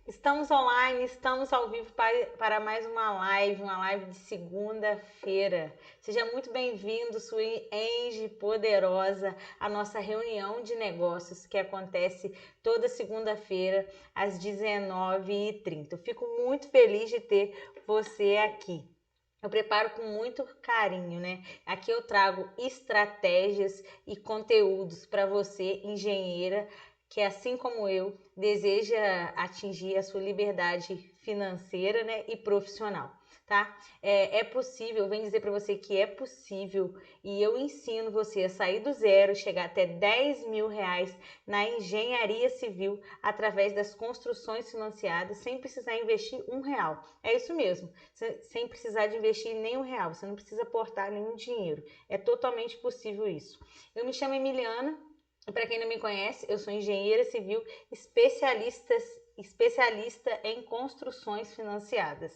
Estamos online, estamos ao vivo para mais uma live de segunda-feira. Seja muito bem-vindo, sua Enge poderosa, à nossa reunião de negócios que acontece toda segunda-feira às 19h30. Eu fico muito feliz de ter você aqui. Eu preparo com muito carinho, né? Aqui eu trago estratégias e conteúdos para você, engenheira, que assim como eu, deseja atingir a sua liberdade financeira, né, e profissional, tá? É possível, eu venho dizer para você que é possível e eu ensino você a sair do zero, chegar até 10 mil reais na engenharia civil através das construções financiadas sem precisar investir R$ 1. É isso mesmo, sem precisar de investir nenhum real, você não precisa aportar nenhum dinheiro. É totalmente possível isso. Eu me chamo Emiliana. Para quem não me conhece, eu sou engenheira civil especialista em construções financiadas.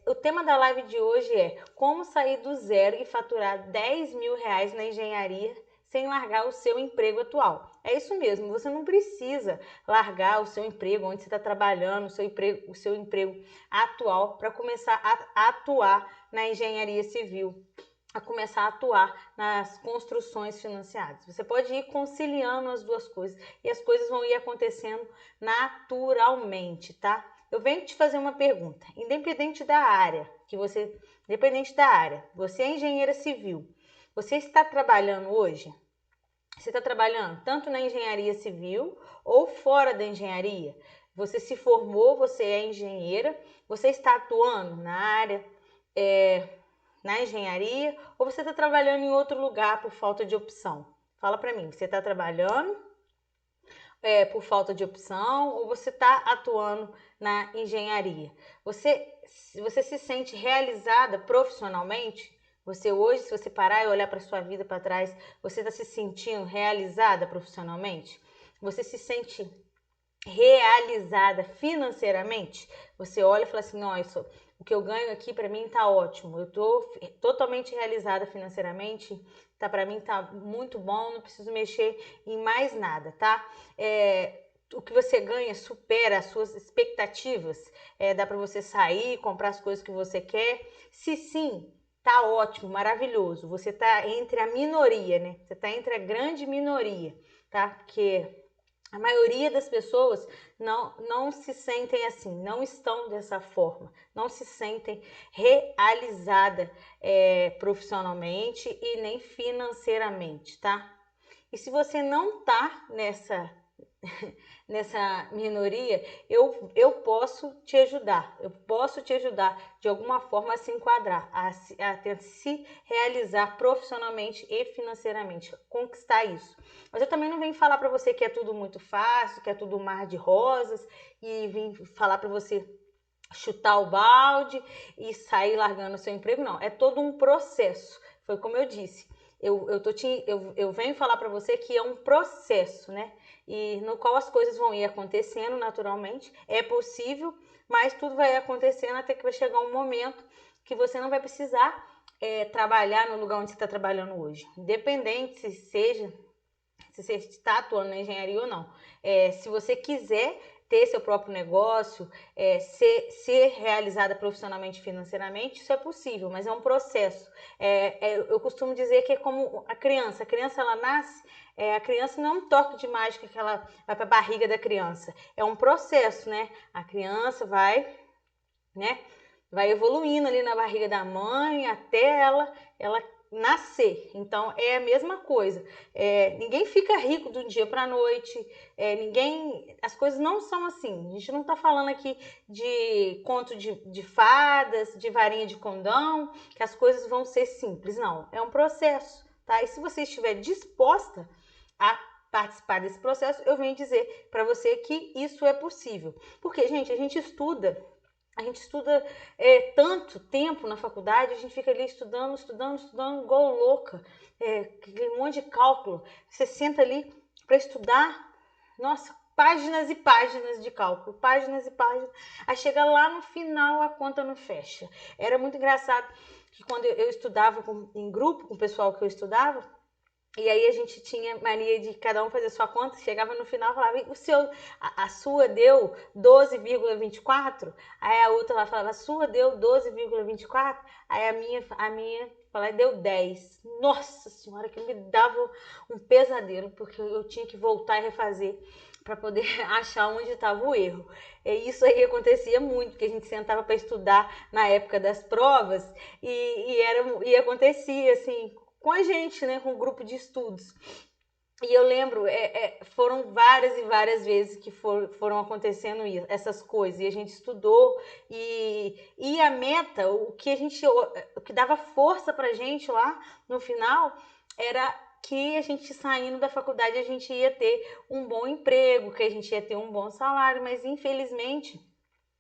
O tema da live de hoje é como sair do zero e faturar 10 mil reais na engenharia sem largar o seu emprego atual. É isso mesmo, você não precisa largar o seu emprego, onde você está trabalhando, o seu emprego atual, para começar a atuar na engenharia civil, a começar a atuar nas construções financiadas. Você pode ir conciliando as duas coisas e as coisas vão ir acontecendo naturalmente, tá? Eu venho te fazer uma pergunta, independente da área, você é engenheira civil, você está trabalhando hoje? Você está trabalhando tanto na engenharia civil ou fora da engenharia? Você se formou, você é engenheira, você está atuando na área, na engenharia, ou você está trabalhando em outro lugar por falta de opção? Fala para mim, você está trabalhando por falta de opção ou você está atuando na engenharia? Você se sente realizada profissionalmente? Você hoje, se você parar e olhar para sua vida para trás, você está se sentindo realizada profissionalmente? Você se sente realizada financeiramente? Você olha e fala assim, nossa, o que eu ganho aqui para mim tá ótimo, eu tô totalmente realizada financeiramente, tá, para mim tá muito bom, não preciso mexer em mais nada, tá? O que você ganha supera as suas expectativas, dá para você sair, comprar as coisas que você quer? Se sim, tá ótimo, maravilhoso, você tá entre a minoria, né? Você tá entre a grande minoria, tá? Porque a maioria das pessoas não se sentem assim, não estão dessa forma, não se sentem realizada profissionalmente e nem financeiramente, tá? E se você não tá nessa minoria, eu posso te ajudar. Eu posso te ajudar de alguma forma a se enquadrar, a se realizar profissionalmente e financeiramente, conquistar isso. Mas eu também não venho falar para você que é tudo muito fácil, que é tudo um mar de rosas, e vim falar para você chutar o balde e sair largando o seu emprego, não. É todo um processo. Foi como eu disse. Eu venho falar para você que é um processo, né? E no qual as coisas vão ir acontecendo naturalmente. É possível, mas tudo vai acontecendo até que vai chegar um momento que você não vai precisar trabalhar no lugar onde você está trabalhando hoje. Independente se você está atuando na engenharia ou não. Se você quiser ter seu próprio negócio, ser realizada profissionalmente e financeiramente, isso é possível, mas é um processo. Eu costumo dizer que é como a criança ela nasce, a criança não é um toque de mágica que ela vai para a barriga da criança, é um processo, né? A criança vai, né, vai evoluindo ali na barriga da mãe até ela nascer. Então é a mesma coisa. Ninguém fica rico do dia para a noite. As coisas não são assim. A gente não está falando aqui de conto de fadas, de varinha de condão, que as coisas vão ser simples. Não, é um processo, tá? E se você estiver disposta a participar desse processo, eu venho dizer para você que isso é possível. Porque, gente, a gente estuda tanto tempo na faculdade, a gente fica ali estudando, igual louca, aquele monte de cálculo. Você senta ali para estudar, nossa, páginas e páginas de cálculo, páginas e páginas. Aí chega lá no final, a conta não fecha. Era muito engraçado que quando eu estudava em grupo com o pessoal que eu estudava, E aí a gente tinha mania de cada um fazer sua conta, chegava no final e falava, a sua deu 12,24? Aí a outra lá falava, a sua deu 12,24? Aí a minha falava, deu 10. Nossa senhora, que me dava um pesadelo, porque eu tinha que voltar e refazer para poder achar onde estava o erro. E isso aí acontecia muito, porque a gente sentava para estudar na época das provas e acontecia assim com a gente, né, com o grupo de estudos. E eu lembro, foram várias e várias vezes que foram acontecendo isso, essas coisas. E a gente estudou e a meta, o que dava força pra gente lá no final, era que a gente saindo da faculdade a gente ia ter um bom emprego, que a gente ia ter um bom salário, mas infelizmente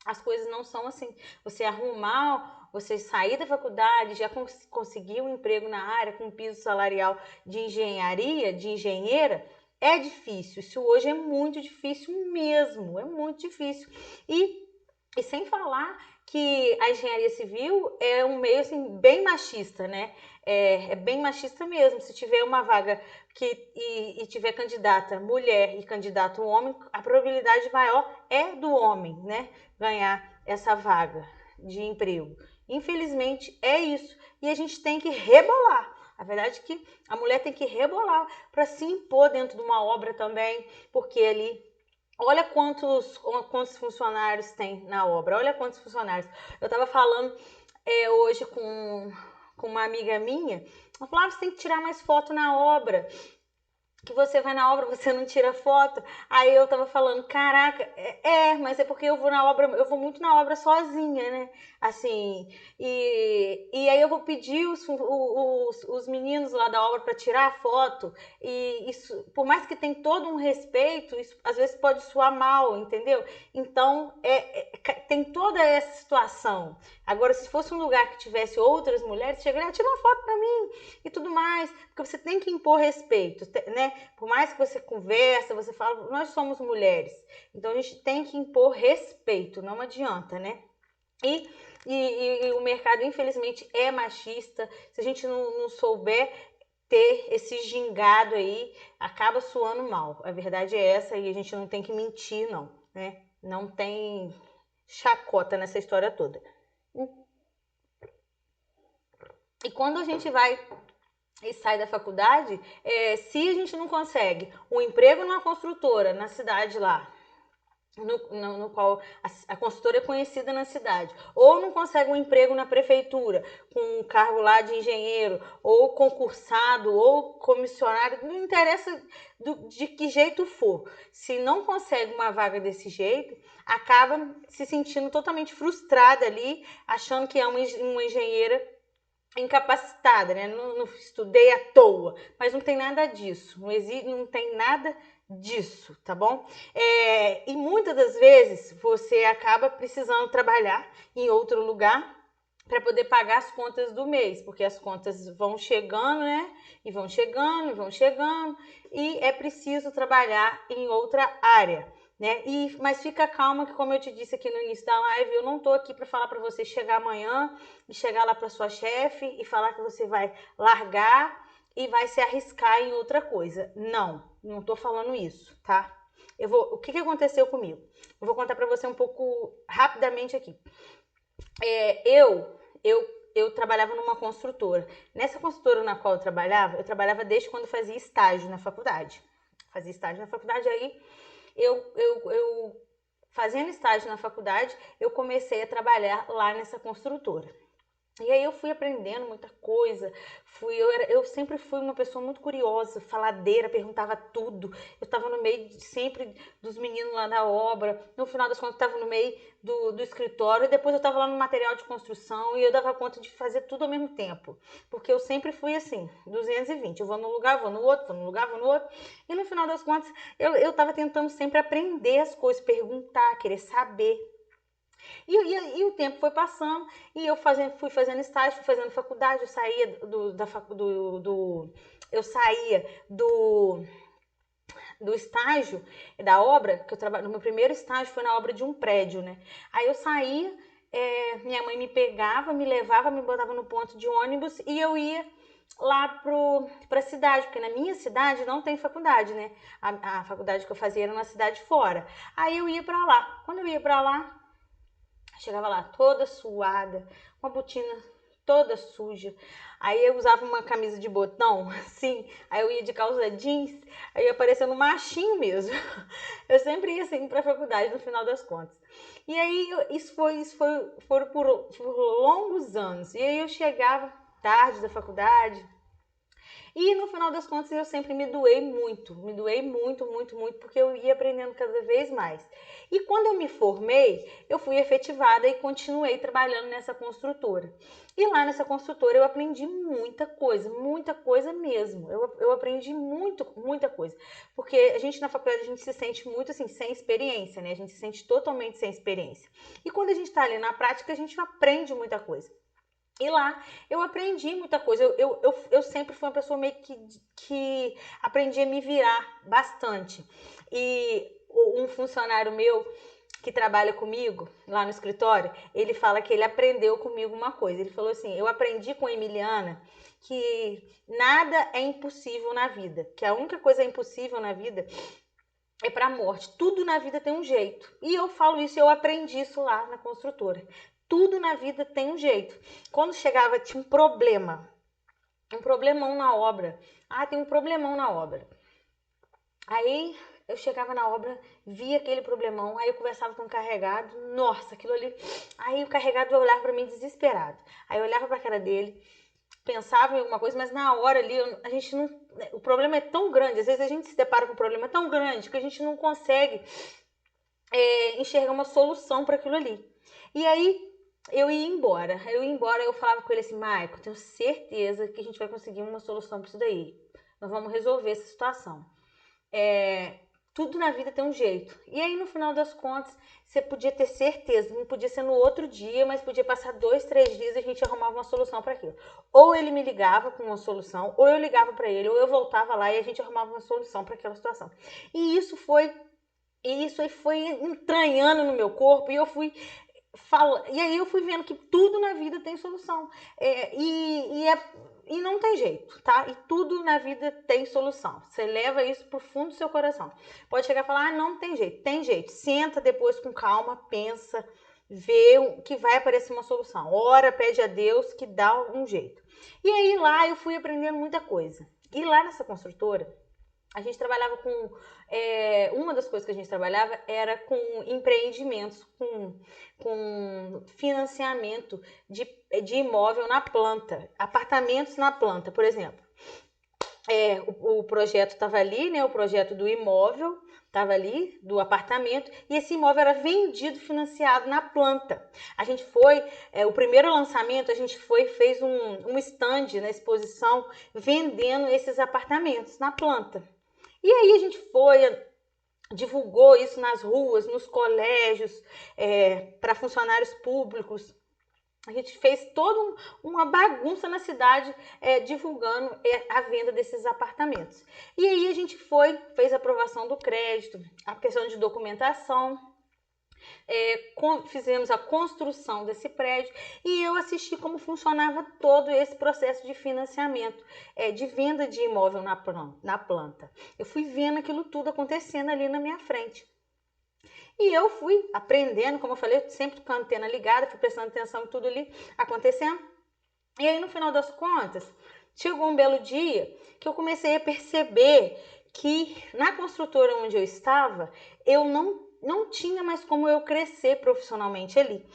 as coisas não são assim. Você sair da faculdade, já conseguir um emprego na área com piso salarial de engenharia, de engenheira, é difícil. Isso hoje é muito difícil mesmo, é muito difícil. E sem falar que a engenharia civil é um meio assim bem machista, né? É bem machista mesmo. Se tiver uma vaga e tiver candidata mulher e candidato homem, a probabilidade maior é do homem, né? Ganhar essa vaga de emprego. Infelizmente é isso. E a gente tem que rebolar. A verdade é que a mulher tem que rebolar para se impor dentro de uma obra também, porque ali olha quantos funcionários tem na obra, olha quantos funcionários. Eu estava falando hoje com uma amiga minha, ela falava, você tem que tirar mais foto na obra, que você vai na obra, você não tira foto. Aí eu tava falando, caraca, mas é porque eu vou na obra, eu vou muito na obra sozinha, né? Assim, e aí eu vou pedir os meninos lá da obra para tirar a foto, e isso, por mais que tem todo um respeito, isso às vezes pode soar mal, entendeu? Então, tem toda essa situação. Agora, se fosse um lugar que tivesse outras mulheres, chegaria, tira uma foto para mim e tudo mais, porque você tem que impor respeito, né? Por mais que você conversa, você fala, nós somos mulheres, então a gente tem que impor respeito, não adianta, né? E, e o mercado, infelizmente, é machista. Se a gente não souber ter esse gingado aí, acaba suando mal. A verdade é essa e a gente não tem que mentir, não, né? Não tem chacota nessa história toda. E quando a gente vai e sai da faculdade, se a gente não consegue um emprego numa construtora na cidade lá, no qual a consultora é conhecida na cidade, ou não consegue um emprego na prefeitura com um cargo lá de engenheiro, ou concursado, ou comissionário, não interessa de que jeito for, se não consegue uma vaga desse jeito, acaba se sentindo totalmente frustrada ali, achando que é uma engenheira incapacitada, né? Não estudei à toa, mas não tem nada disso, não tem nada disso, tá bom? E muitas das vezes você acaba precisando trabalhar em outro lugar para poder pagar as contas do mês, porque as contas vão chegando, né? E vão chegando, e vão chegando, e é preciso trabalhar em outra área. Né? Mas fica calma que, como eu te disse aqui no início da live, eu não tô aqui para falar para você chegar amanhã e chegar lá para sua chefe e falar que você vai largar e vai se arriscar em outra coisa. Não tô falando isso, tá? O que aconteceu comigo? Eu vou contar para você um pouco rapidamente aqui. Eu trabalhava numa construtora. Nessa construtora na qual eu trabalhava desde quando fazia estágio na faculdade. Fazia estágio na faculdade, aí eu fazendo estágio na faculdade, eu comecei a trabalhar lá nessa construtora. E aí eu fui aprendendo muita coisa, eu sempre fui uma pessoa muito curiosa, faladeira, perguntava tudo. Eu estava no meio sempre dos meninos lá da obra, no final das contas eu estava no meio do escritório, e depois eu estava lá no material de construção e eu dava conta de fazer tudo ao mesmo tempo. Porque eu sempre fui assim, 220, eu vou num lugar, vou no outro, vou num lugar, vou no outro. E no final das contas eu estava tentando sempre aprender as coisas, perguntar, querer saber. E o tempo foi passando e fui fazendo estágio, fui fazendo faculdade, eu saía eu saía do estágio da obra, que eu trabalho, no meu primeiro estágio foi na obra de um prédio, né? Aí eu saía, minha mãe me pegava, me levava, me botava no ponto de ônibus e eu ia lá para a cidade, porque na minha cidade não tem faculdade, né? A faculdade que eu fazia era numa cidade fora. Aí eu ia para lá. Quando eu ia para lá, chegava lá toda suada, com a botina toda suja. Aí eu usava uma camisa de botão, assim, aí eu ia de calça jeans, aí ia parecendo um machinho mesmo. Eu sempre ia assim pra faculdade no final das contas. E aí foram por longos anos. E aí eu chegava tarde da faculdade, e no final das contas eu sempre me doei muito, porque eu ia aprendendo cada vez mais. E quando eu me formei, eu fui efetivada e continuei trabalhando nessa construtora. E lá nessa construtora eu aprendi muita coisa mesmo. Eu aprendi muita coisa. Porque a gente na faculdade a gente se sente muito assim, sem experiência, né? A gente se sente totalmente sem experiência. E quando a gente tá ali na prática, a gente aprende muita coisa. E lá eu aprendi muita coisa. Eu sempre fui uma pessoa meio que aprendi a me virar bastante. E um funcionário meu que trabalha comigo lá no escritório, ele fala que ele aprendeu comigo uma coisa. Ele falou assim: eu aprendi com a Emiliana que nada é impossível na vida, que a única coisa impossível na vida é para a morte. Tudo na vida tem um jeito. E eu falo isso, eu aprendi isso lá na construtora. Tudo na vida tem um jeito. Quando chegava, tinha um problemão na obra. Ah, tem um problemão na obra. Aí eu chegava na obra, via aquele problemão, aí eu conversava com o carregado, nossa, aquilo ali. Aí o carregado olhava para mim desesperado. Aí eu olhava para a cara dele, pensava em alguma coisa, mas na hora ali a gente não. O problema é tão grande, às vezes a gente se depara com um problema tão grande que a gente não consegue enxergar uma solução para aquilo ali. E aí eu ia embora. Eu falava com ele assim: Maico, tenho certeza que a gente vai conseguir uma solução para isso daí. Nós vamos resolver essa situação. Tudo na vida tem um jeito. E aí, no final das contas, você podia ter certeza, não podia ser no outro dia, mas podia passar 2, 3 dias e a gente arrumava uma solução para aquilo. Ou ele me ligava com uma solução, ou eu ligava para ele, ou eu voltava lá e a gente arrumava uma solução para aquela situação. E isso aí foi entranhando no meu corpo e eu fui e aí eu fui vendo que tudo na vida tem solução. E não tem jeito, tá? E tudo na vida tem solução. Você leva isso pro fundo do seu coração. Pode chegar e falar: ah, não tem jeito. Tem jeito. Senta depois com calma, pensa, vê que vai aparecer uma solução. Ora, pede a Deus que dá um jeito. E aí lá eu fui aprendendo muita coisa. E lá nessa construtora, a gente trabalhava com. Uma das coisas que a gente trabalhava era com empreendimentos, com financiamento de imóvel na planta, apartamentos na planta, por exemplo. O projeto estava ali, né? O projeto do imóvel estava ali, do apartamento, e esse imóvel era vendido, financiado na planta. A gente foi, o primeiro lançamento, a gente fez um stand na exposição vendendo esses apartamentos na planta. E aí a gente divulgou isso nas ruas, nos colégios, para funcionários públicos. A gente fez toda uma bagunça na cidade divulgando a venda desses apartamentos. E aí a gente fez a aprovação do crédito, a questão de documentação, fizemos a construção desse prédio e eu assisti como funcionava todo esse processo de financiamento, de venda de imóvel na planta. Eu fui vendo aquilo tudo acontecendo ali na minha frente. E eu fui aprendendo, como eu falei, sempre com a antena ligada, fui prestando atenção em tudo ali acontecendo. E aí, no final das contas, chegou um belo dia que eu comecei a perceber que na construtora onde eu estava, eu não tinha mais como eu crescer profissionalmente ali.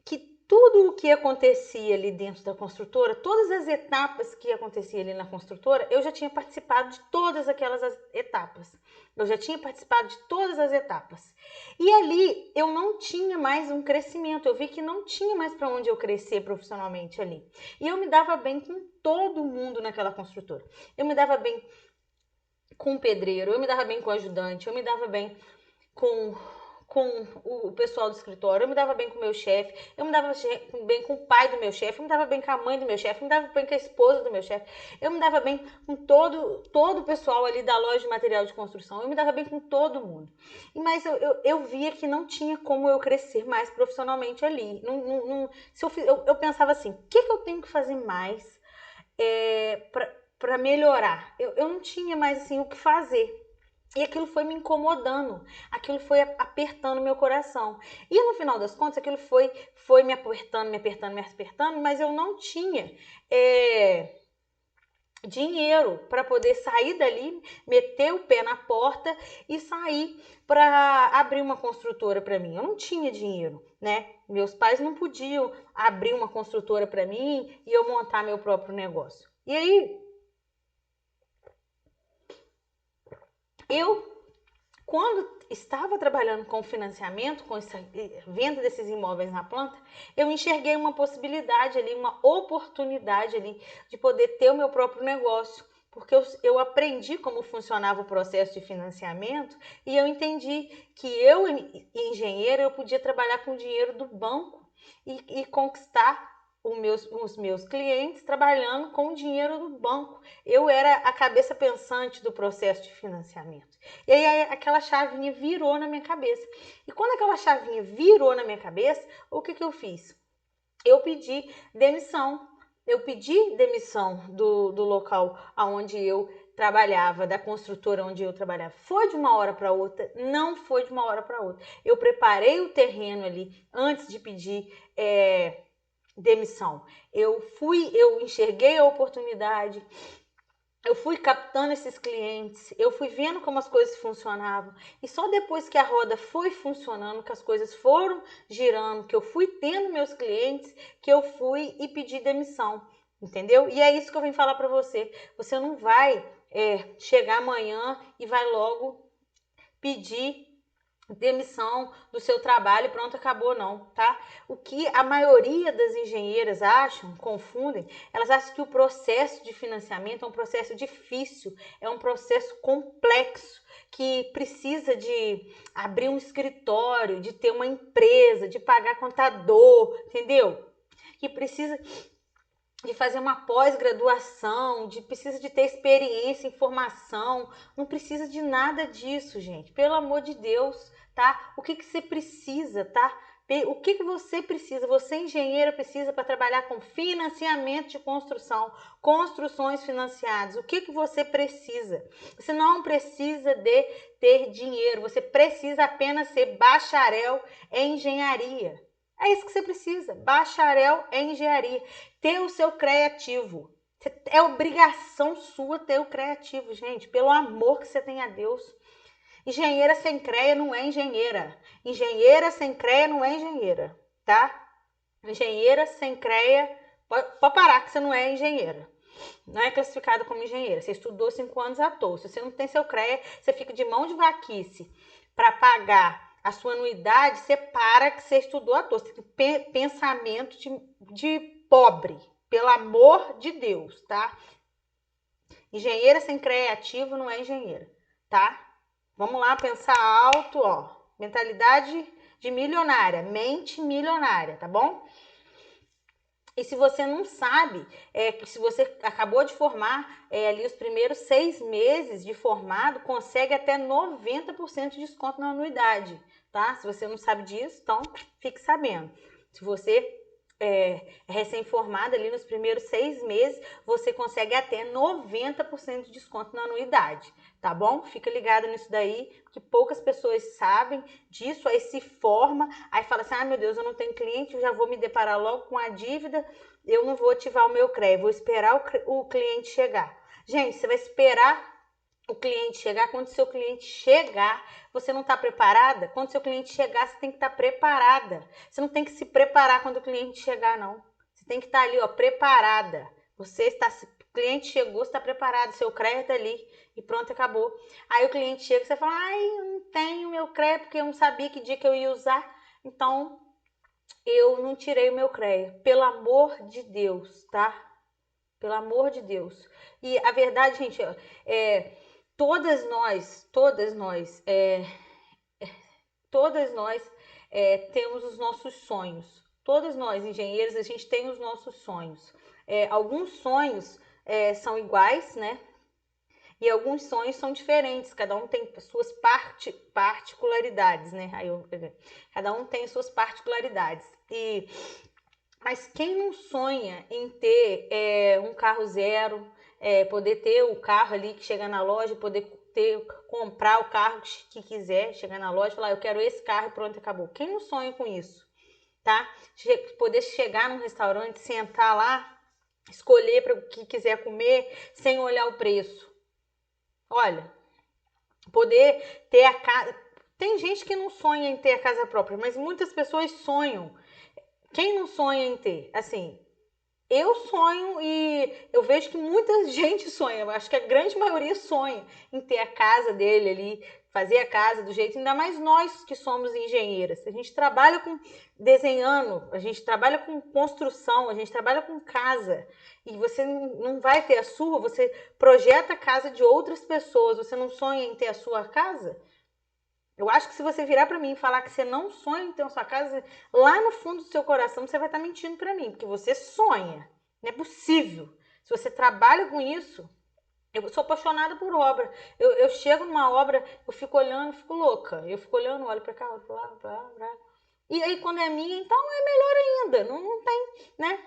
Que tudo o que acontecia ali dentro da construtora, todas as etapas que acontecia ali na construtora, eu já tinha participado de todas aquelas etapas. Eu já tinha participado de todas as etapas. E ali eu não tinha mais um crescimento. Eu vi que não tinha mais para onde eu crescer profissionalmente ali. E eu me dava bem com todo mundo naquela construtora. Eu me dava bem com o pedreiro, eu me dava bem com o ajudante, eu me dava bem com o pessoal do escritório, eu me dava bem com o meu chefe, eu me dava bem com o pai do meu chefe, eu me dava bem com a mãe do meu chefe, eu me dava bem com a esposa do meu chefe, eu me dava bem com todo o pessoal ali da loja de material de construção, eu me dava bem com todo mundo. Mas eu via que não tinha como eu crescer mais profissionalmente ali. Eu pensava assim: o que eu tenho que fazer mais para melhorar. Eu não tinha mais assim o que fazer. E aquilo foi me incomodando, aquilo foi apertando meu coração. E no final das contas, aquilo foi me apertando, me apertando, me apertando, mas eu não tinha dinheiro para poder sair dali, meter o pé na porta e sair para abrir uma construtora para mim. Eu não tinha dinheiro, né? Meus pais não podiam abrir uma construtora para mim e eu montar meu próprio negócio. E aí, eu quando estava trabalhando com financiamento, com essa venda desses imóveis na planta, eu enxerguei uma possibilidade ali, uma oportunidade ali de poder ter o meu próprio negócio, porque eu aprendi como funcionava o processo de financiamento e eu entendi que eu, engenheira, eu podia trabalhar com o dinheiro do banco e conquistar os meus clientes trabalhando com o dinheiro do banco. Eu era a cabeça pensante do processo de financiamento. E aí aquela chavinha virou na minha cabeça. E quando aquela chavinha virou na minha cabeça, o que eu fiz? Eu pedi demissão. Eu pedi demissão do local onde eu trabalhava, da construtora onde eu trabalhava. Foi de uma hora para outra? Não foi de uma hora para outra. Eu preparei o terreno ali antes de pedir demissão. Eu enxerguei a oportunidade, eu fui captando esses clientes, eu fui vendo como as coisas funcionavam. E só depois que a roda foi funcionando, que as coisas foram girando, que eu fui tendo meus clientes, que eu fui e pedi demissão, entendeu? E é isso que eu vim falar para você. Você não vai chegar amanhã e vai logo pedir demissão do seu trabalho e pronto, acabou não, tá? O que a maioria das engenheiras acham, confundem, elas acham que o processo de financiamento é um processo difícil, é um processo complexo, que precisa de abrir um escritório, de ter uma empresa, de pagar contador, entendeu? Que precisa de fazer uma pós-graduação, precisa de ter experiência, informação, não precisa de nada disso, gente, pelo amor de Deus, tá? O que você precisa, tá? O que você precisa, você engenheira precisa para trabalhar com financiamento de construção, construções financiadas, o que você precisa? Você não precisa de ter dinheiro, você precisa apenas ser bacharel em engenharia. É isso que você precisa, bacharel em engenharia. Ter o seu criativo. É obrigação sua ter o criativo, gente. Pelo amor que você tem a Deus. Engenheira sem CREA não é engenheira. Engenheira sem CREA não é engenheira, tá? Engenheira sem CREA, pode parar que você não é engenheira. Não é classificada como engenheira. Você estudou 5 anos à toa. Se você não tem seu CREA, você fica de mão de vaquice para pagar a sua anuidade, você para que você estudou à toa. Você tem pensamento de pobre, pelo amor de Deus, tá? Engenheira sem criativo não é engenheira, tá? Vamos lá pensar alto, ó. Mentalidade de milionária, mente milionária, tá bom? E se você não sabe, que se você acabou de formar, ali os primeiros 6 meses de formado, consegue até 90% de desconto na anuidade, tá? Se você não sabe disso, então fique sabendo. Se você é recém-formado ali nos primeiros 6 meses, você consegue até 90% de desconto na anuidade, tá bom? Fica ligado nisso daí, que poucas pessoas sabem disso, aí se forma, aí fala assim, ah, meu Deus, eu não tenho cliente, eu já vou me deparar logo com a dívida, eu não vou ativar o meu CREA, vou esperar o cliente chegar. Gente, você vai esperar o cliente chegar. Quando o seu cliente chegar, você não está preparada? Quando o seu cliente chegar, você tem que estar preparada. Você não tem que se preparar quando o cliente chegar, não. Você tem que estar ali, ó, preparada. Você está, o cliente chegou, você está preparado, seu crédito ali e pronto, acabou. Aí o cliente chega e você fala, ai, eu não tenho meu crédito porque eu não sabia que dia que eu ia usar, então eu não tirei o meu crédito. Pelo amor de Deus, tá? Pelo amor de Deus. E a verdade, gente, todas nós temos os nossos sonhos. Todas nós, engenheiros, a gente tem os nossos sonhos. Alguns sonhos são iguais, né? E alguns sonhos são diferentes, cada um tem suas particularidades, né? Cada um tem suas particularidades. E Mas quem não sonha em ter um carro zero, poder ter o carro ali que chega na loja, poder comprar o carro que quiser, chegar na loja e falar, eu quero esse carro e pronto, acabou. Quem não sonha com isso, tá? Poder chegar num restaurante, sentar lá, escolher para o que quiser comer, sem olhar o preço. Olha, poder ter a casa... Tem gente que não sonha em ter a casa própria, mas muitas pessoas sonham. Quem não sonha em ter? Assim, eu sonho e eu vejo que muita gente sonha. Acho que a grande maioria sonha em ter a casa dele ali, fazer a casa do jeito, ainda mais nós que somos engenheiras. A gente trabalha com desenhando, a gente trabalha com construção, a gente trabalha com casa. E você não vai ter a sua, você projeta a casa de outras pessoas. Você não sonha em ter a sua casa? Eu acho que se você virar para mim e falar que você não sonha em ter a sua casa, lá no fundo do seu coração você vai estar mentindo para mim, porque você sonha. Não é possível. Se você trabalha com isso, eu sou apaixonada por obra. Eu chego numa obra, eu fico olhando, fico louca. Eu fico olhando, olho para cá, olho para lá, para lá. E aí quando é minha, então é melhor ainda. Não tem, né?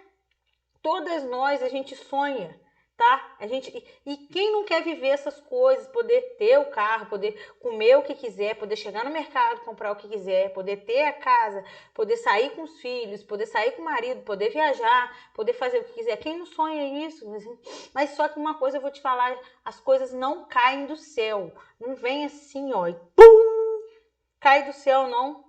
Todas nós, a gente sonha, tá? E quem não quer viver essas coisas, poder ter o carro, poder comer o que quiser, poder chegar no mercado, comprar o que quiser, poder ter a casa, poder sair com os filhos, poder sair com o marido, poder viajar, poder fazer o que quiser. Quem não sonha isso? Mas só que uma coisa eu vou te falar, as coisas não caem do céu. Não vem assim, ó, e pum! Cai do céu, não.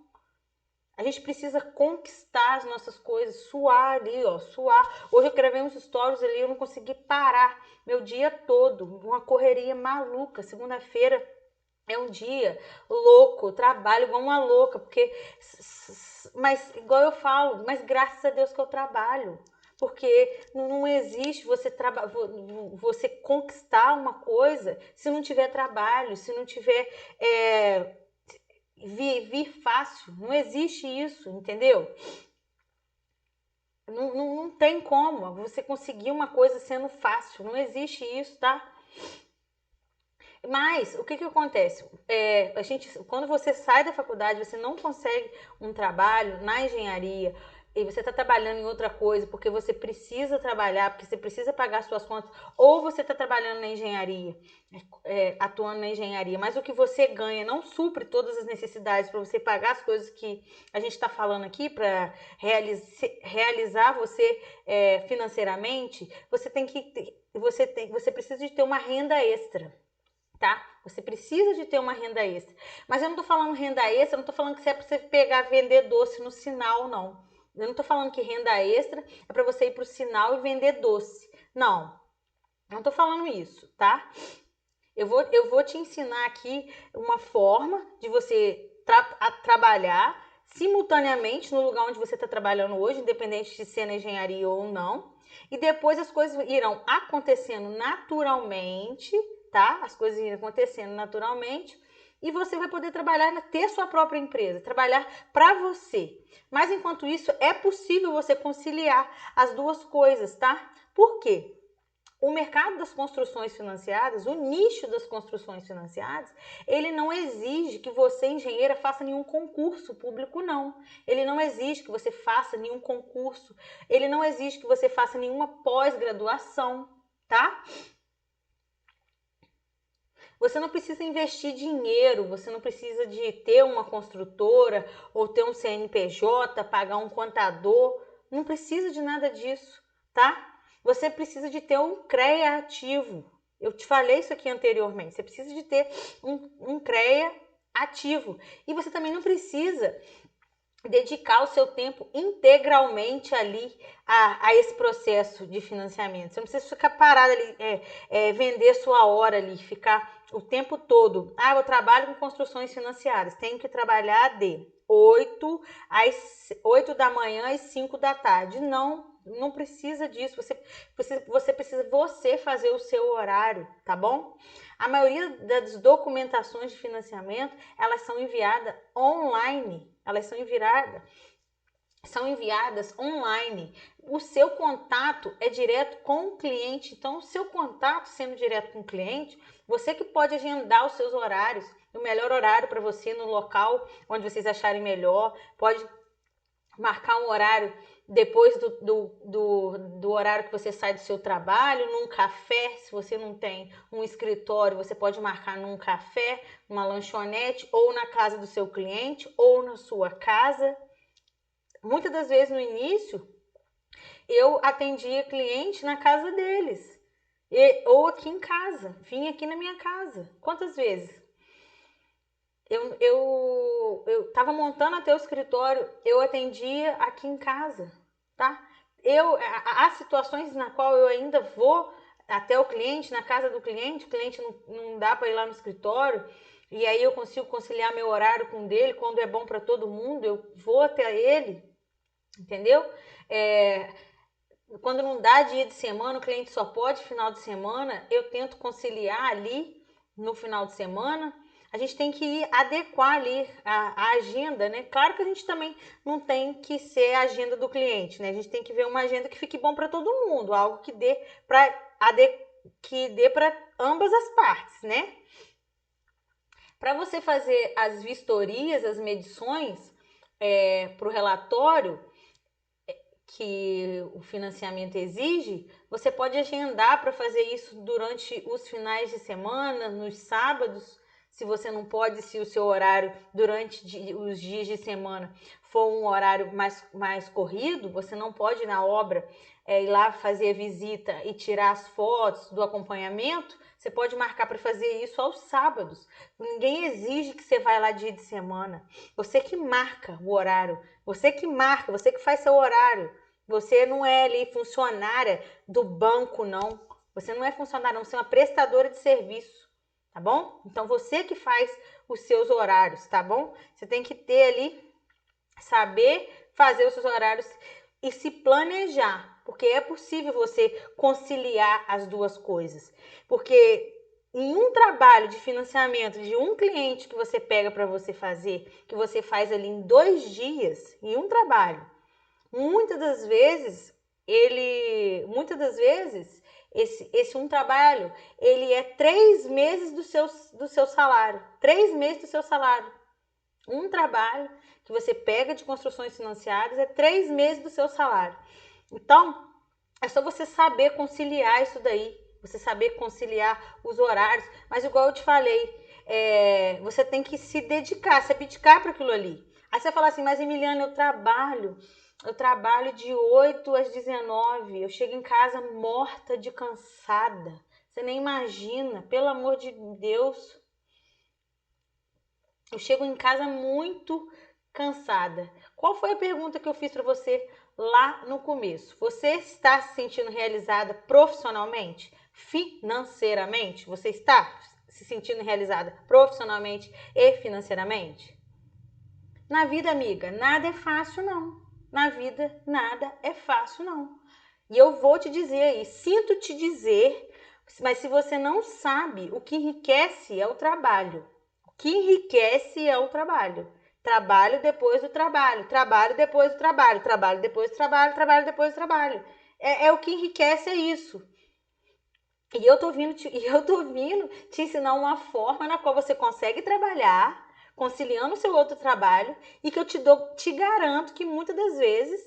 A gente precisa conquistar as nossas coisas, suar ali, ó, suar. Hoje eu gravei uns stories ali, eu não consegui parar meu dia todo, uma correria maluca. Segunda-feira é um dia louco, trabalho igual uma louca, porque, mas igual eu falo, mas graças a Deus que eu trabalho. Porque não existe você conquistar uma coisa se não tiver trabalho, se não tiver vir fácil. Não existe isso, entendeu? Não tem como você conseguir uma coisa sendo fácil. Não existe isso, tá? Mas o que acontece? Quando você sai da faculdade, você não consegue um trabalho na engenharia e você está trabalhando em outra coisa porque você precisa trabalhar, porque você precisa pagar suas contas, ou você está trabalhando na engenharia, atuando na engenharia, mas o que você ganha não supre todas as necessidades para você pagar as coisas que a gente está falando aqui, para realizar você financeiramente, você precisa de ter uma renda extra. Tá? Você precisa de ter uma renda extra. Mas eu não tô falando renda extra, eu não tô falando que é pra você pegar vender doce no sinal, não. Eu não tô falando que renda extra é para você ir pro sinal e vender doce. Não. Não tô falando isso, tá? Eu vou te ensinar aqui uma forma de você trabalhar simultaneamente no lugar onde você está trabalhando hoje, independente de ser na engenharia ou não. E depois as coisas irão acontecendo naturalmente, tá? As coisas irão acontecendo naturalmente e você vai poder trabalhar, ter sua própria empresa, trabalhar para você. Mas enquanto isso, é possível você conciliar as duas coisas, tá? Por quê? O mercado das construções financiadas, o nicho das construções financiadas, ele não exige que você, engenheira, faça nenhum concurso público, não. Ele não exige que você faça nenhum concurso, ele não exige que você faça nenhuma pós-graduação, tá? Você não precisa investir dinheiro, você não precisa de ter uma construtora ou ter um CNPJ, pagar um contador, não precisa de nada disso, tá? Você precisa de ter um CREA ativo. Eu te falei isso aqui anteriormente. Você precisa de ter um CREA ativo. E você também não precisa dedicar o seu tempo integralmente ali a esse processo de financiamento. Você não precisa ficar parado ali, vender sua hora ali, ficar o tempo todo. Ah, eu trabalho com construções financiadas, tenho que trabalhar de 8 da manhã às 5 da tarde. Não precisa disso. Você precisa fazer o seu horário, tá bom? A maioria das documentações de financiamento, elas são enviadas online. Elas são enviadas online. O seu contato é direto com o cliente. Então, o seu contato sendo direto com o cliente, você que pode agendar os seus horários, o melhor horário para você no local onde vocês acharem melhor. Pode marcar um horário depois do horário que você sai do seu trabalho, num café. Se você não tem um escritório, você pode marcar num café, numa lanchonete, ou na casa do seu cliente, ou na sua casa. Muitas das vezes no início, eu atendia cliente na casa deles, ou aqui em casa, vinha aqui na minha casa. Quantas vezes? Eu estava montando até o escritório, eu atendia aqui em casa, tá? Há situações na qual eu ainda vou até o cliente, na casa do cliente, o cliente não dá para ir lá no escritório, e aí eu consigo conciliar meu horário com o dele, quando é bom para todo mundo, eu vou até ele, entendeu? Quando não dá dia de semana, o cliente só pode final de semana, eu tento conciliar ali no final de semana. A gente tem que adequar ali a agenda, né? Claro que a gente também não tem que ser a agenda do cliente, né? A gente tem que ver uma agenda que fique bom para todo mundo, algo que dê para ambas as partes, né? Para você fazer as vistorias, as medições para o relatório que o financiamento exige, você pode agendar para fazer isso durante os finais de semana, nos sábados. Se você não pode, se o seu horário durante os dias de semana for um horário mais corrido, você não pode ir na obra ir lá fazer a visita e tirar as fotos do acompanhamento. Você pode marcar para fazer isso aos sábados. Ninguém exige que você vá lá dia de semana. Você que marca o horário, você que marca, você que faz seu horário. Você não é ali funcionária do banco, não. Você não é funcionária, não. Você é uma prestadora de serviço, tá bom? Então, você que faz os seus horários, tá bom? Você tem que ter ali, saber fazer os seus horários e se planejar, porque é possível você conciliar as duas coisas. Porque em um trabalho de financiamento de um cliente que você pega para você fazer, que você faz ali em 2 dias, em um trabalho, muitas das vezes esse um trabalho, ele é 3 meses do seu salário. 3 meses do seu salário. Um trabalho que você pega de construções financiadas é 3 meses do seu salário. Então, é só você saber conciliar isso daí. Você saber conciliar os horários. Mas igual eu te falei, você tem que se abdicar para aquilo ali. Aí você fala assim, mas Emiliana, eu trabalho de 8 às 19, eu chego em casa morta de cansada. Você nem imagina, pelo amor de Deus. Eu chego em casa muito cansada. Qual foi a pergunta que eu fiz para você lá no começo? Você está se sentindo realizada profissionalmente? Financeiramente? Você está se sentindo realizada profissionalmente e financeiramente? Na vida, amiga, nada é fácil, não. Na vida, nada é fácil, não. E eu vou te dizer aí, sinto te dizer, mas se você não sabe, o que enriquece é o trabalho. O que enriquece é o trabalho. Trabalho depois do trabalho, trabalho depois do trabalho, trabalho depois do trabalho, trabalho depois do trabalho. O que enriquece é isso. E eu tô vindo te ensinar uma forma na qual você consegue trabalhar, conciliando o seu outro trabalho, e que eu te garanto que muitas das vezes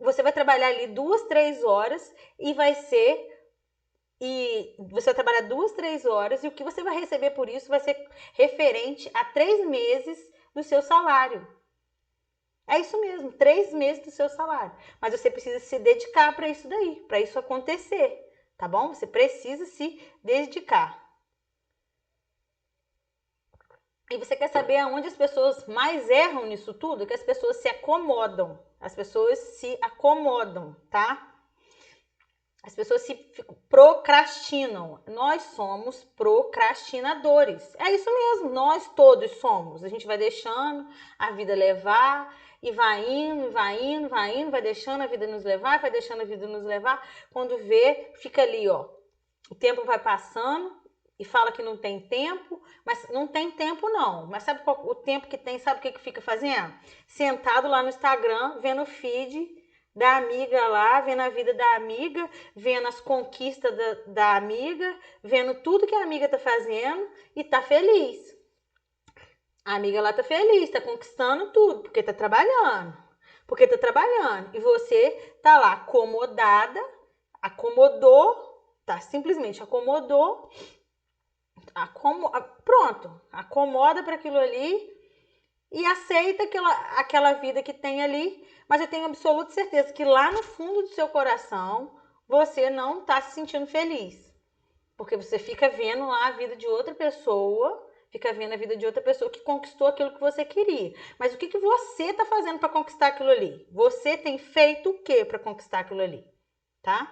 você vai trabalhar ali 2, 3 horas e você vai trabalhar 2, 3 horas e o que você vai receber por isso vai ser referente a 3 meses do seu salário. É isso mesmo, 3 meses do seu salário. Mas você precisa se dedicar para isso daí, para isso acontecer, tá bom? Você precisa se dedicar. E você quer saber aonde as pessoas mais erram nisso tudo? Que as pessoas se acomodam. As pessoas se acomodam, tá? As pessoas se procrastinam. Nós somos procrastinadores. É isso mesmo, nós todos somos. A gente vai deixando a vida levar e vai indo, vai indo, vai indo, vai deixando a vida nos levar, vai deixando a vida nos levar. Quando vê, fica ali, ó. O tempo vai passando e fala que não tem tempo, mas não tem tempo não. Mas sabe qual o tempo que tem? Sabe o que fica fazendo? Sentado lá no Instagram, vendo o feed da amiga lá, vendo a vida da amiga, vendo as conquistas da amiga, vendo tudo que a amiga tá fazendo e tá feliz. A amiga lá tá feliz, tá conquistando tudo, porque tá trabalhando. porque tá trabalhando e você tá lá acomodada, acomodou, tá? Simplesmente acomodou, pronto, acomoda para aquilo ali e aceita aquela vida que tem ali, mas eu tenho absoluta certeza que lá no fundo do seu coração você não tá se sentindo feliz, porque você fica vendo lá a vida de outra pessoa, fica vendo a vida de outra pessoa que conquistou aquilo que você queria. Mas o que você tá fazendo para conquistar aquilo ali? Você tem feito o que para conquistar aquilo ali, tá?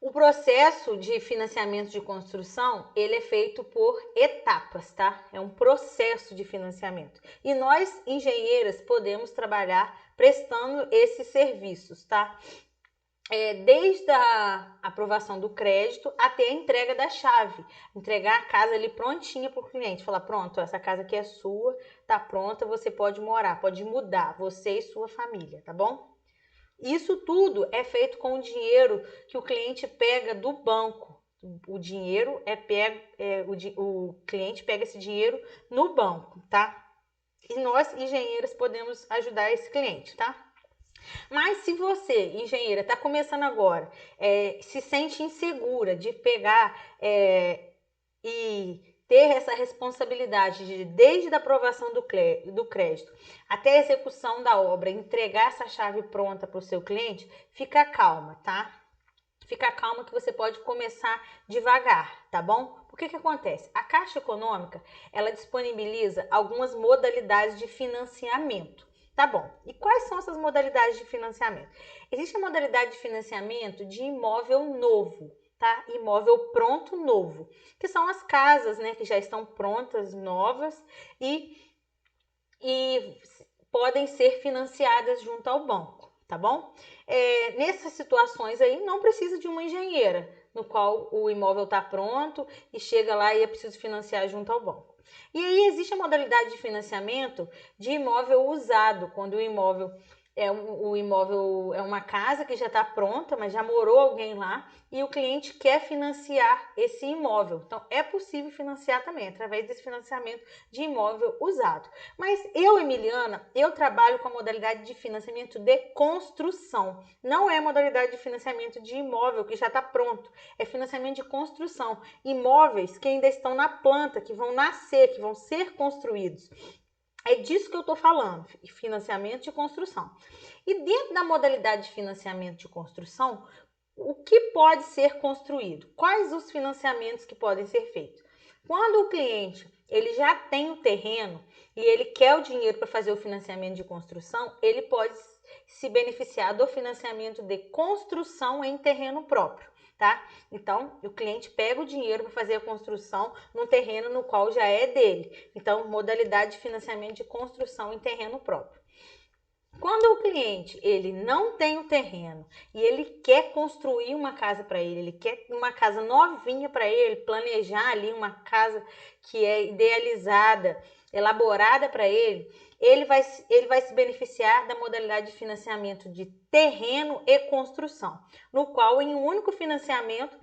O processo de financiamento de construção, ele é feito por etapas, tá? É um processo de financiamento. E nós, engenheiras, podemos trabalhar prestando esses serviços, tá? Desde a aprovação do crédito até a entrega da chave. Entregar a casa ali prontinha para o cliente. Falar, pronto, essa casa aqui é sua, tá pronta, você pode morar, pode mudar, você e sua família, tá bom? Isso tudo é feito com o dinheiro que o cliente pega do banco. O dinheiro é pego, o cliente pega esse dinheiro no banco, tá? E nós, engenheiros, podemos ajudar esse cliente, tá? Mas se você, engenheira, está começando agora, se sente insegura de pegar e ter essa responsabilidade de, desde a aprovação do crédito até a execução da obra, entregar essa chave pronta para o seu cliente, fica calma, tá? Fica calma que você pode começar devagar, tá bom? O que acontece? A Caixa Econômica, ela disponibiliza algumas modalidades de financiamento. Tá bom. E quais são essas modalidades de financiamento? Existe a modalidade de financiamento de imóvel novo, tá? Imóvel pronto novo, que são as casas, né, que já estão prontas, novas e podem ser financiadas junto ao banco, tá bom? Nessas situações aí não precisa de uma engenheira, no qual o imóvel está pronto e chega lá e é preciso financiar junto ao banco. E aí existe a modalidade de financiamento de imóvel usado, quando o imóvel é uma casa que já está pronta, mas já morou alguém lá e o cliente quer financiar esse imóvel. Então, é possível financiar também, através desse financiamento de imóvel usado. Mas eu, Emiliana, eu trabalho com a modalidade de financiamento de construção. Não é modalidade de financiamento de imóvel que já está pronto. É financiamento de construção. Imóveis que ainda estão na planta, que vão nascer, que vão ser construídos. É disso que eu estou falando, financiamento de construção. E dentro da modalidade de financiamento de construção, o que pode ser construído? Quais os financiamentos que podem ser feitos? Quando o cliente ele já tem o terreno e ele quer o dinheiro para fazer o financiamento de construção, ele pode se beneficiar do financiamento de construção em terreno próprio. Tá? Então, o cliente pega o dinheiro para fazer a construção num terreno no qual já é dele. Então, modalidade de financiamento de construção em terreno próprio. Quando o cliente ele não tem o terreno e ele quer construir uma casa para ele quer uma casa novinha para ele, planejar ali uma casa que é idealizada, elaborada para ele vai se beneficiar da modalidade de financiamento de terreno e construção, no qual em um único financiamento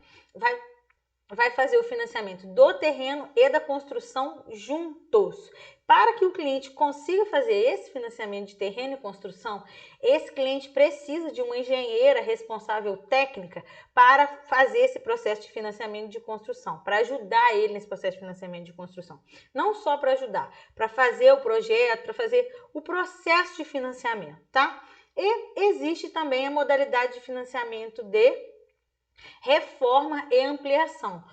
vai fazer o financiamento do terreno e da construção juntos. Para que o cliente consiga fazer esse financiamento de terreno e construção, esse cliente precisa de uma engenheira responsável técnica para fazer esse processo de financiamento de construção, para ajudar ele nesse processo de financiamento de construção. Não só para ajudar, para fazer o projeto, para fazer o processo de financiamento, tá? E existe também a modalidade de financiamento de reforma e ampliação,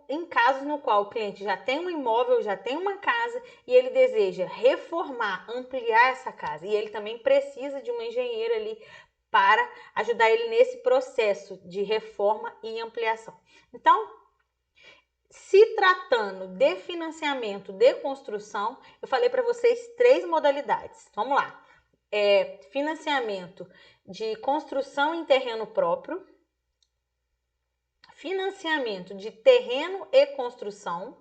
em casos no qual o cliente já tem um imóvel, já tem uma casa e ele deseja reformar, ampliar essa casa e ele também precisa de uma engenheira ali para ajudar ele nesse processo de reforma e ampliação. Então, se tratando de financiamento de construção, eu falei para vocês 3 modalidades. Vamos lá. Financiamento de construção em terreno próprio, financiamento de terreno e construção,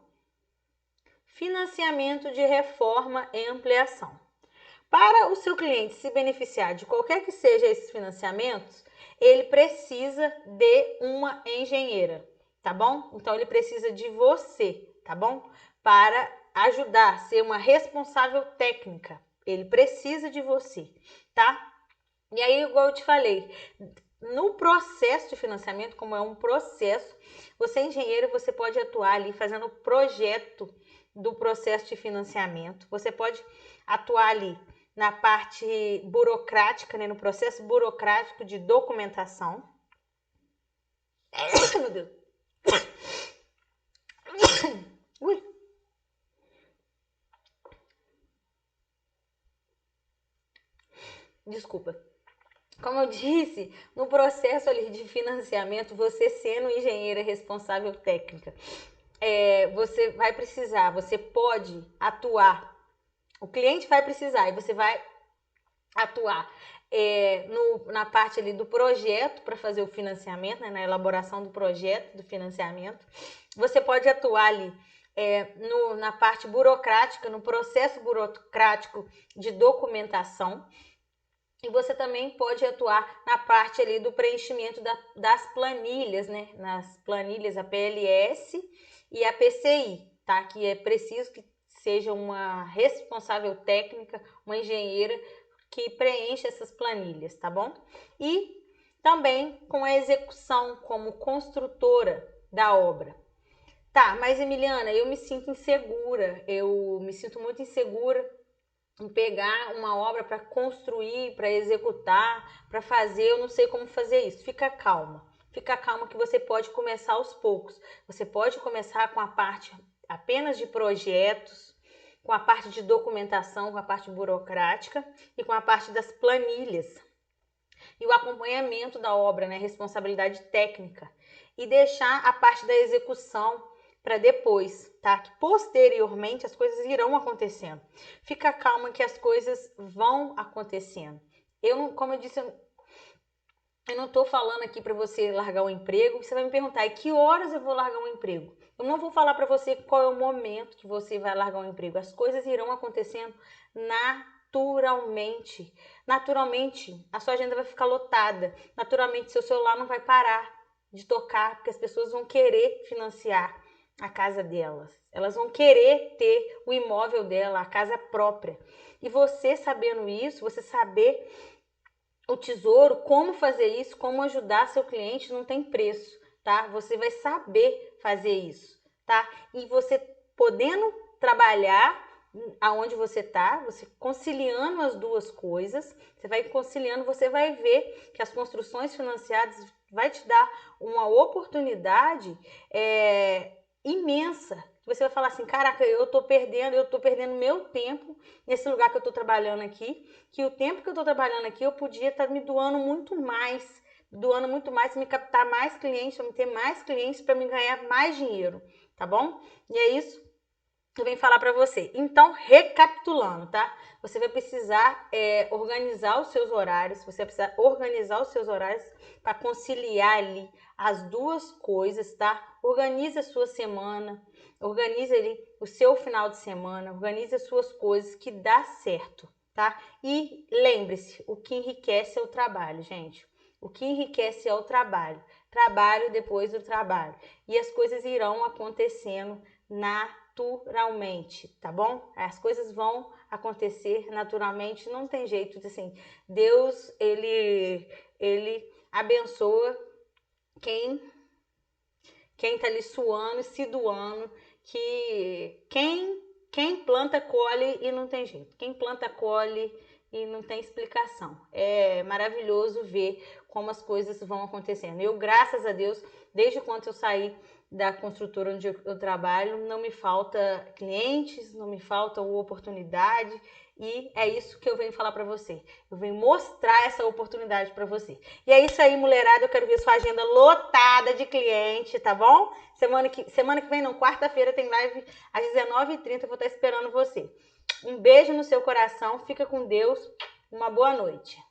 financiamento de reforma e ampliação. Para o seu cliente se beneficiar de qualquer que seja esses financiamentos, ele precisa de uma engenheira, tá bom? Então, ele precisa de você, tá bom? Para ajudar, ser uma responsável técnica Ele precisa de você, tá? E aí, igual eu te falei, no processo de financiamento, como é um processo, você engenheiro, você pode atuar ali fazendo o projeto do processo de financiamento. Você pode atuar ali na parte burocrática, né, no processo burocrático de documentação. Meu Deus. Ui. Desculpa. Como eu disse, no processo ali de financiamento, você sendo engenheira responsável técnica, você vai precisar, você pode atuar, o cliente vai precisar e você vai atuar na parte ali do projeto para fazer o financiamento, né, na elaboração do projeto do financiamento. Você pode atuar ali na parte burocrática, no processo burocrático de documentação. E você também pode atuar na parte ali do preenchimento das planilhas, né? Nas planilhas APLS e a PCI, tá? Que é preciso que seja uma responsável técnica, uma engenheira que preencha essas planilhas, tá bom? E também com a execução como construtora da obra. Tá, mas Emiliana, eu me sinto insegura, eu me sinto muito insegura em pegar uma obra para construir, para executar, para fazer, eu não sei como fazer isso. Fica calma que você pode começar aos poucos. Você pode começar com a parte apenas de projetos, com a parte de documentação, com a parte burocrática e com a parte das planilhas. E o acompanhamento da obra, né, responsabilidade técnica. E deixar a parte da execução para depois, tá? Que posteriormente as coisas irão acontecendo. Fica calma que as coisas vão acontecendo. Eu não, como eu disse, eu não tô falando aqui para você largar um emprego. Você vai me perguntar, e que horas eu vou largar um emprego? Eu não vou falar para você qual é o momento que você vai largar um emprego. As coisas irão acontecendo naturalmente. Naturalmente, a sua agenda vai ficar lotada. Naturalmente, seu celular não vai parar de tocar, porque as pessoas vão querer financiar a casa delas. Elas vão querer ter o imóvel dela, a casa própria. E você sabendo isso, você saber o tesouro, como fazer isso, como ajudar seu cliente, não tem preço, tá? Você vai saber fazer isso, tá? E você podendo trabalhar aonde você tá, você conciliando as duas coisas, você vai conciliando, você vai ver que as construções financiadas vai te dar uma oportunidade imensa. Você vai falar assim, caraca, eu tô perdendo meu tempo nesse lugar que eu tô trabalhando aqui, que o tempo que eu tô trabalhando aqui eu podia estar me doando muito mais, me captar mais clientes, para me ter mais clientes, para me ganhar mais dinheiro, tá bom? E é isso que eu venho falar para você. Então, recapitulando, tá? Você vai precisar organizar os seus horários, você vai precisar organizar os seus horários para conciliar ali as duas coisas, tá? Organize a sua semana, organize ali o seu final de semana, organize as suas coisas que dá certo, tá? E lembre-se, o que enriquece é o trabalho, gente. O que enriquece é o trabalho. Trabalho depois do trabalho. E as coisas irão acontecendo naturalmente, tá bom? As coisas vão acontecer naturalmente, não tem jeito assim. Deus, ele abençoa quem tá ali suando e se doando, que quem planta colhe e não tem jeito. Quem planta colhe e não tem explicação. É maravilhoso ver como as coisas vão acontecendo. Eu, graças a Deus, desde quando eu saí da construtora onde eu trabalho, não me falta clientes, não me falta oportunidade, e é isso que eu venho falar para você. Eu venho mostrar essa oportunidade para você. E é isso aí, mulherada, eu quero ver sua agenda lotada de cliente, tá bom? Semana que vem, não, quarta-feira tem live às 19h30, eu vou estar esperando você. Um beijo no seu coração, fica com Deus, uma boa noite.